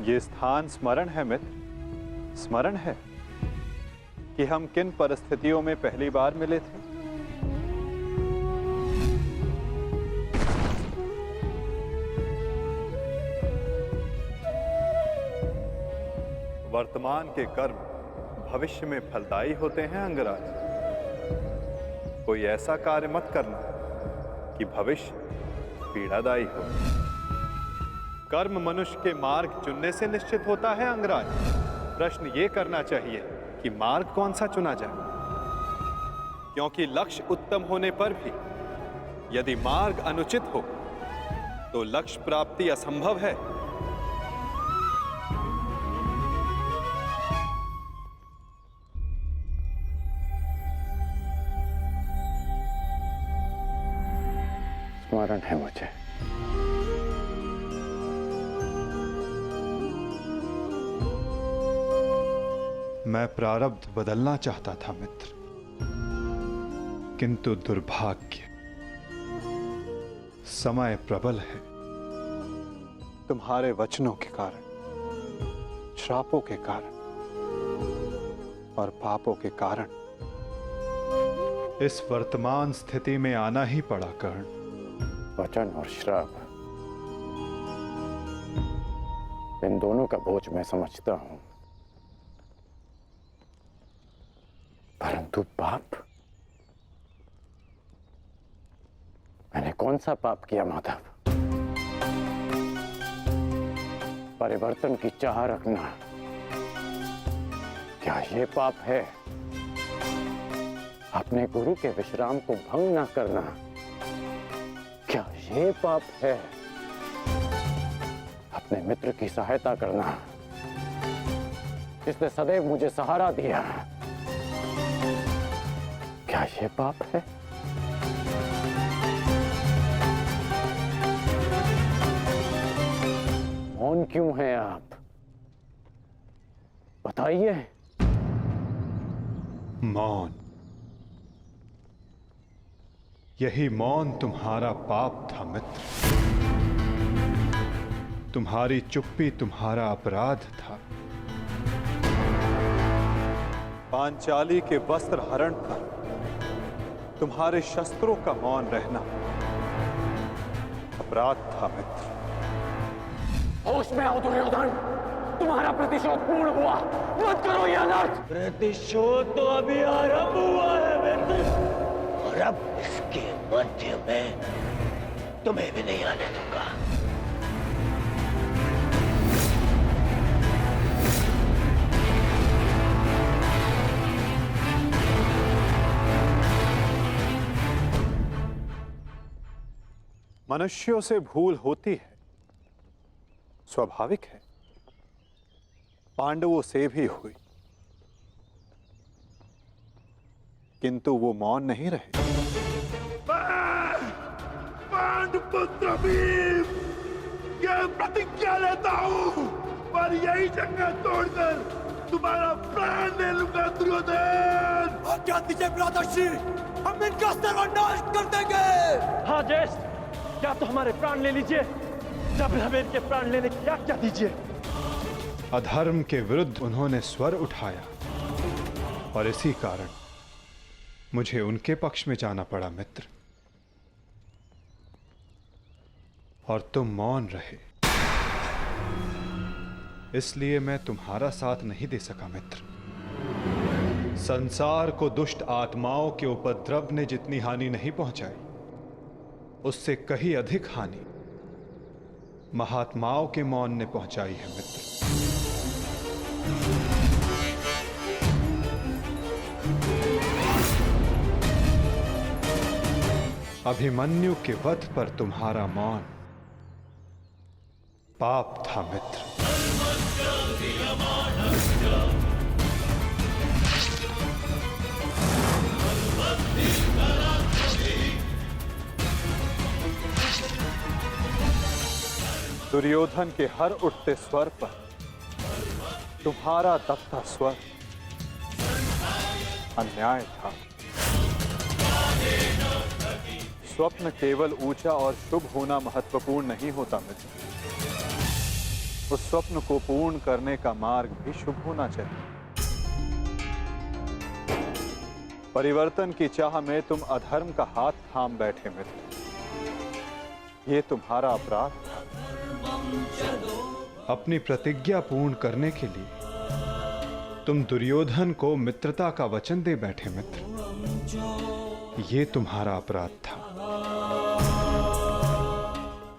ये स्थान स्मरण है मित्र, स्मरण है कि हम किन परिस्थितियों में पहली बार मिले थे। वर्तमान के कर्म भविष्य में फलदायी होते हैं अंगराज। कोई ऐसा कार्य मत करना कि भविष्य पीड़ादायी हो। कर्म मनुष्य के मार्ग चुनने से निश्चित होता है अंगराज। प्रश्न ये करना चाहिए कि मार्ग कौन सा चुना जाए, क्योंकि लक्ष्य उत्तम होने पर भी यदि मार्ग अनुचित हो तो लक्ष्य प्राप्ति असंभव है। स्मरण है मुझे। मैं प्रारब्ध बदलना चाहता था मित्र, किंतु दुर्भाग्य समय प्रबल है। तुम्हारे वचनों के कारण, श्रापों के कारण और पापों के कारण इस वर्तमान स्थिति में आना ही पड़ा कर्ण। वचन और श्राप, इन दोनों का बोझ मैं समझता हूं, परंतु पाप, मैंने कौन सा पाप किया माधव? परिवर्तन की चाह रखना, क्या ये पाप है? अपने गुरु के विश्राम को भंग न करना, क्या ये पाप है? अपने मित्र की सहायता करना, जिसने सदैव मुझे सहारा दिया, क्या ये पाप है? मौन क्यों हैं आप? बताइए। मौन, यही मौन तुम्हारा पाप था मित्र। तुम्हारी चुप्पी तुम्हारा अपराध था। पांचाली के वस्त्र हरण पर तुम्हारे शस्त्रों का मौन रहना अपराध था मित्र। होश में आओ दुर्योधन, तुम्हारा प्रतिशोध पूर्ण हुआ, मत करो यह अनर्थ। प्रतिशोध तो अभी आरंभ हुआ है मित्र, और अब इसके मध्य में तुम्हें भी नहीं आने दूंगा। मनुष्यों से भूल होती है, स्वाभाविक है। पांडवों से भी हुई, किंतु वो मौन नहीं रहे। पांडुपुत्र भीम, यह प्रतिज्ञा लेता हूं, पर यही जंगा तोड़कर तुम्हारा प्राण ले लूंगा दुर्योधन। आज्ञा दीजिए भ्राताश्री, हम इनका सर्वनाश कर देंगे। हाँ ज्येष्ठ, क्या तो हमारे प्राण ले लीजिए, जब हमें इनके प्राण लेने की आज्ञा दीजिए। अधर्म के विरुद्ध उन्होंने स्वर उठाया और इसी कारण मुझे उनके पक्ष में जाना पड़ा मित्र, और तुम मौन रहे, इसलिए मैं तुम्हारा साथ नहीं दे सका मित्र। संसार को दुष्ट आत्माओं के उपद्रव ने जितनी हानि नहीं पहुंचाई, उससे कहीं अधिक हानि महात्माओं के मौन ने पहुंचाई है मित्र। अभिमन्यु के वध पर तुम्हारा मौन पाप था मित्र। दुर्योधन के हर उठते स्वर पर तुम्हारा दबता स्वर अन्याय था। स्वप्न केवल ऊंचा और शुभ होना महत्वपूर्ण नहीं होता मित्र, उस स्वप्न को पूर्ण करने का मार्ग भी शुभ होना चाहिए। परिवर्तन की चाह में तुम अधर्म का हाथ थाम बैठे मित्र। ये तुम्हारा अपराध था। अपनी प्रतिज्ञा पूर्ण करने के लिए तुम दुर्योधन को मित्रता का वचन दे बैठे मित्र। ये तुम्हारा अपराध था।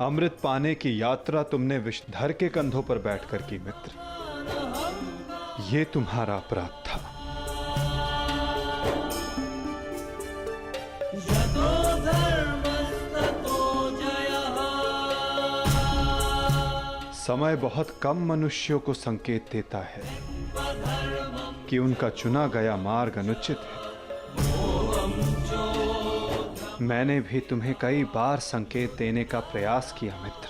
अमृत पाने की यात्रा तुमने विषधर के कंधों पर बैठकर की मित्र। ये तुम्हारा अपराध था। समय बहुत कम मनुष्यों को संकेत देता है कि उनका चुना गया मार्ग अनुचित है। मैंने भी तुम्हें कई बार संकेत देने का प्रयास किया मित्र।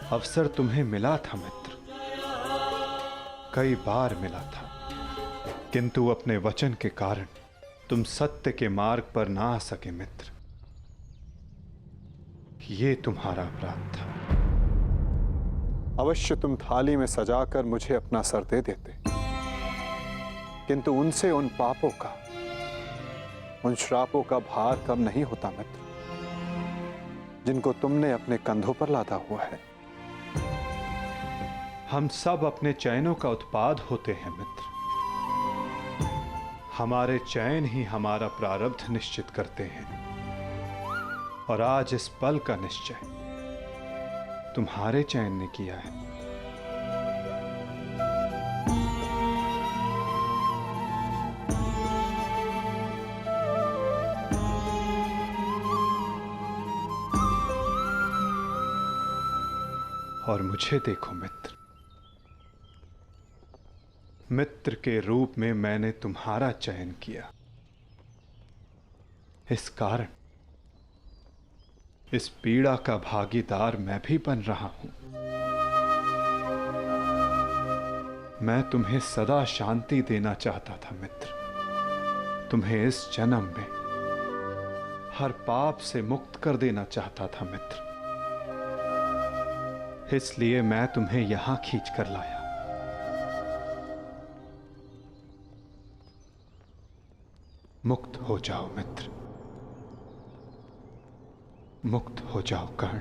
अवसर तुम्हें मिला था मित्र, कई बार मिला था, किंतु अपने वचन के कारण तुम सत्य के मार्ग पर ना आ सके मित्र। ये तुम्हारा अपराध था। अवश्य तुम थाली में सजाकर मुझे अपना सर दे देते, किंतु उनसे उन पापों का, उन श्रापों का भार कम नहीं होता मित्र, जिनको तुमने अपने कंधों पर लादा हुआ है। हम सब अपने चयनों का उत्पाद होते हैं मित्र। हमारे चयन ही हमारा प्रारब्ध निश्चित करते हैं, और आज इस पल का निश्चय तुम्हारे चयन ने किया है। और मुझे देखो मित्र, मित्र के रूप में मैंने तुम्हारा चयन किया। इस कारण इस पीड़ा का भागीदार मैं भी बन रहा हूं। मैं तुम्हें सदा शांति देना चाहता था मित्र। तुम्हें इस जन्म में हर पाप से मुक्त कर देना चाहता था मित्र। इसलिए मैं तुम्हें यहां खींच कर लाया। मुक्त हो जाओ मित्र, मुक्त हो जाओ कर्ण।